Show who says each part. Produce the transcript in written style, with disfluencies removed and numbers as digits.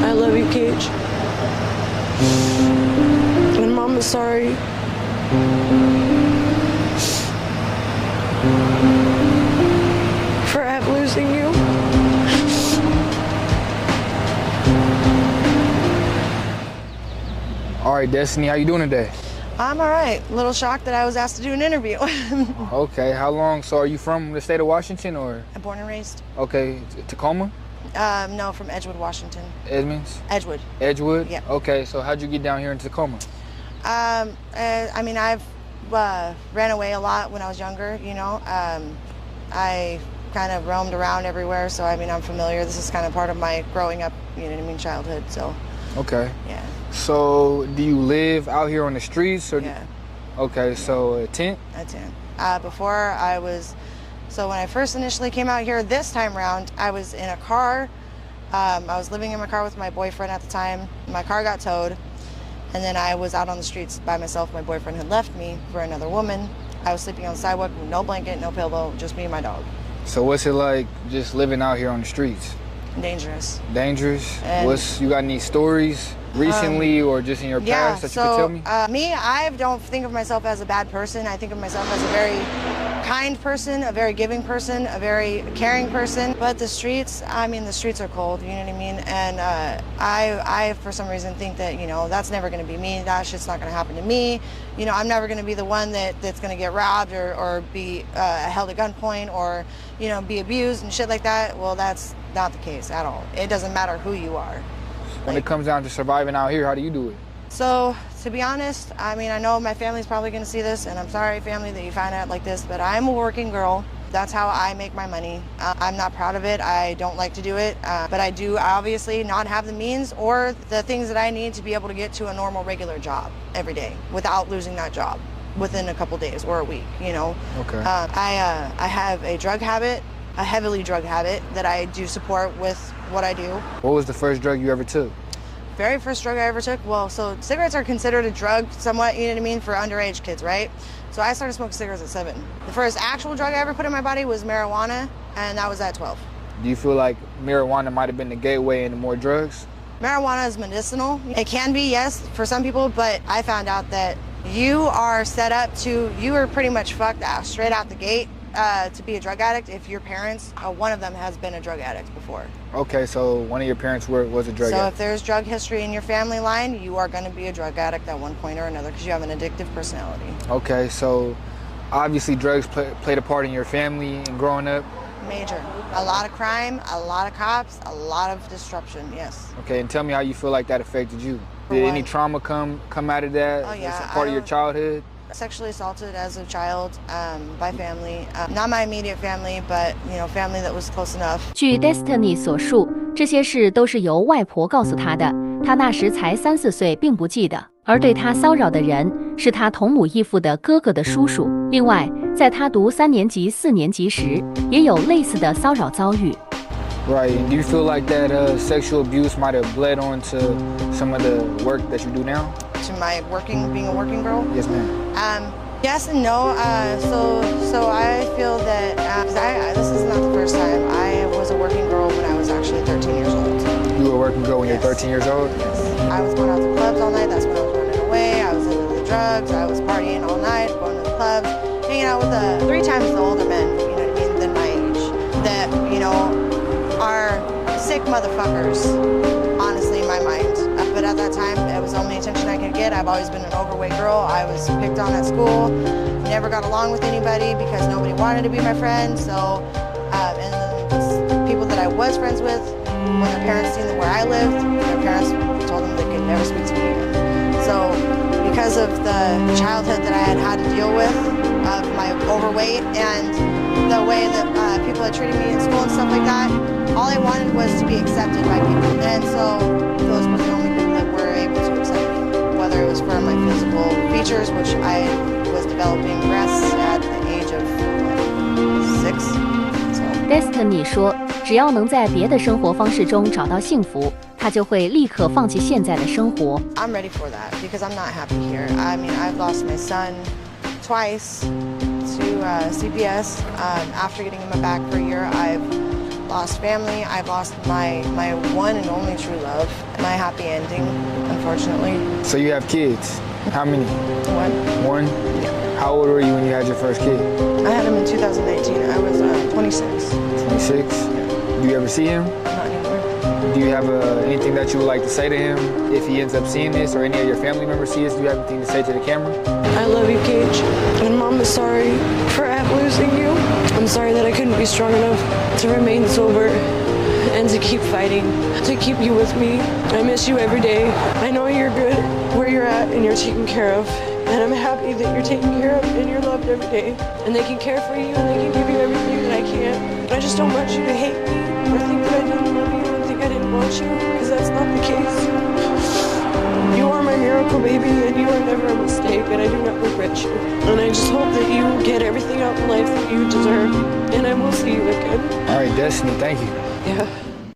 Speaker 1: I love you, Cage. And Mom is sorry. For ever losing you.
Speaker 2: All right, Destiny, how you doing today?
Speaker 3: I'm all right. A little shocked that I was asked to do an interview.
Speaker 2: Okay, how long? So are you from the state of Washington or?
Speaker 3: I'm born and raised.
Speaker 2: Okay, Tacoma?
Speaker 3: No, from Edgewood, Washington.
Speaker 2: Edmonds?
Speaker 3: Edgewood.
Speaker 2: Edgewood?
Speaker 3: Yeah.
Speaker 2: Okay, so how'd you get down here in Tacoma?
Speaker 3: I mean, I've ran away a lot when I was younger, you know. I kind of roamed around everywhere, so I mean, I'm familiar. This is kind of part of my growing up, you know what I mean, childhood, so.
Speaker 2: Okay.
Speaker 3: Yeah.
Speaker 2: So do you live out here on the streets? Or
Speaker 3: Yeah.
Speaker 2: Okay, so a tent?
Speaker 3: A tent. Before I was, so when I first initially came out here this time around, I was in a car. I was living in my car with my boyfriend at the time. My car got towed, and then I was out on the streets by myself. My boyfriend had left me for another woman. I was sleeping on the sidewalk with no blanket, no pillow, just me and my dog.
Speaker 2: So what's it like just living out here on the streets?
Speaker 3: Dangerous.
Speaker 2: Dangerous?
Speaker 3: And,
Speaker 2: you got any stories recently or just in your past that you could tell me?
Speaker 3: Me, I don't think of myself as a bad person. I think of myself as a very kind person, a very giving person, a very caring person. But the streets, I mean, the streets are cold, you know what I mean? And I, for some reason, think that, you know, that's never going to be me. That shit's not going to happen to me. You know, I'm never going to be the one that's going to get robbed or be held at gunpoint or, you know, be abused and shit like that. Well, that's not the case at all. It doesn't matter who you are.
Speaker 2: When it comes down to surviving out here, how do you do it?
Speaker 3: So, to be honest, I mean, I know my family's probably going to see this, and I'm sorry, family, that you find out like this, but I'm a working girl. That's how I make my money. I'm not proud of it. I don't like to do it, but I do obviously not have the means or the things that I need to be able to get to a normal, regular job every day without losing that job within a couple days or a week, you know?
Speaker 2: Okay.
Speaker 3: I have a drug habit, a heavily drug habit that I do support with what I do.
Speaker 2: What was the first drug you ever took?
Speaker 3: Very first drug I ever took, well, so cigarettes are considered a drug somewhat, you know what I mean, for underage kids, right? So I started smoking cigarettes at 7. The first actual drug I ever put in my body was marijuana, and that was at 12.
Speaker 2: Do you feel like marijuana might have been the gateway into more drugs?
Speaker 3: Marijuana is medicinal. It can be, yes, for some people, but I found out that you are set up to, you are pretty much fucked out straight out the gate to be a drug addict if your parents, one of them has been a drug addict before.
Speaker 2: Okay, so one of your parents was a drug addict.
Speaker 3: So if there's drug history in your family line, you are going to be a drug addict at one point or another because you have an addictive personality.
Speaker 2: Okay, so obviously drugs played a part in your family and growing up?
Speaker 3: Major. A lot of crime, a lot of cops, a lot of disruption, yes.
Speaker 2: Okay, and tell me how you feel like that affected you. Did any trauma come out of that?
Speaker 3: Oh, yeah.
Speaker 2: As part of your childhood?
Speaker 3: Sexually assaulted as a child by family, not my immediate family, but you know, family that was close enough.
Speaker 4: 据 Destiny 所述，这些事都是由外婆告诉她的。她那时才3、4岁，并不记得。而对她骚扰的人是她同母异父的哥哥的叔叔。另外，在她读3年级、4年级时，也有类似的骚扰遭遇。
Speaker 2: Right, and do you feel like that sexual abuse might have bled onto some of the work that you do now?
Speaker 3: To my being a working girl?
Speaker 2: Yes, ma'am.
Speaker 3: Yes and no. So I feel that this is not the first time. I was a working girl when I was actually 13 years old.
Speaker 2: You were a working girl when you were 13 years old?
Speaker 3: Yes. I was going out to clubs all night. That's when I was running away. I was into the drugs. I was partying all night, going to the clubs, hanging out with 3 times the older men, you know what I mean, than my age. That, you know, are sick motherfuckers, honestly, in my mind. But at that time, it was the only attention I could get. I've always been an overweight girl. I was picked on at school. Never got along with anybody because nobody wanted to be my friend. So, and the people that I was friends with, when their parents seen where I lived, their parents told them they could never speak to me again. So, because of the childhood that I had to deal with, of my overweight and the way that people had treated me in school and stuff like that, all I wanted was to be accepted by people. And so those were the only people that were able to accept me, whether it was for my physical features, which I was developing breasts at the age of 6. So.
Speaker 4: Destiny 说，只要能在别的生活方式中找到幸福，她就会立刻放弃现在的生活。
Speaker 3: I'm ready for that because I'm not happy here. I mean, I've lost my son twice to CPS. After getting him back for a year, I've lost family. I've lost my one and only true love. My happy ending, unfortunately.
Speaker 2: So you have kids. How many?
Speaker 3: One.
Speaker 2: One? How old were you when you had your first kid?
Speaker 3: I had him in 2018. I was 26.
Speaker 2: 26? Do you ever see him?
Speaker 3: Not anymore.
Speaker 2: Do you have anything that you would like to say to him if he ends up seeing this, or any of your family members see this? Do you have anything to say to the camera?
Speaker 1: I love you, Cage. And Mom is sorry for losing you. I'm sorry that I couldn't be strong enough to remain sober and to keep fighting, to keep you with me. I miss you every day. I know you're good where you're at and you're taken care of. And I'm happy that you're taken care of and you're loved every day. And they can care for you and they can give you everything that I can't. I just don't want you to hate me or think that I didn't love you and think I didn't want you, because that's not the case. You are my miracle baby and you are never a mistake, and I do not regret you. And I just hope that you get everything out in life that you deserve. And I will see you again.
Speaker 2: All right, Destiny, thank you.
Speaker 1: Yeah.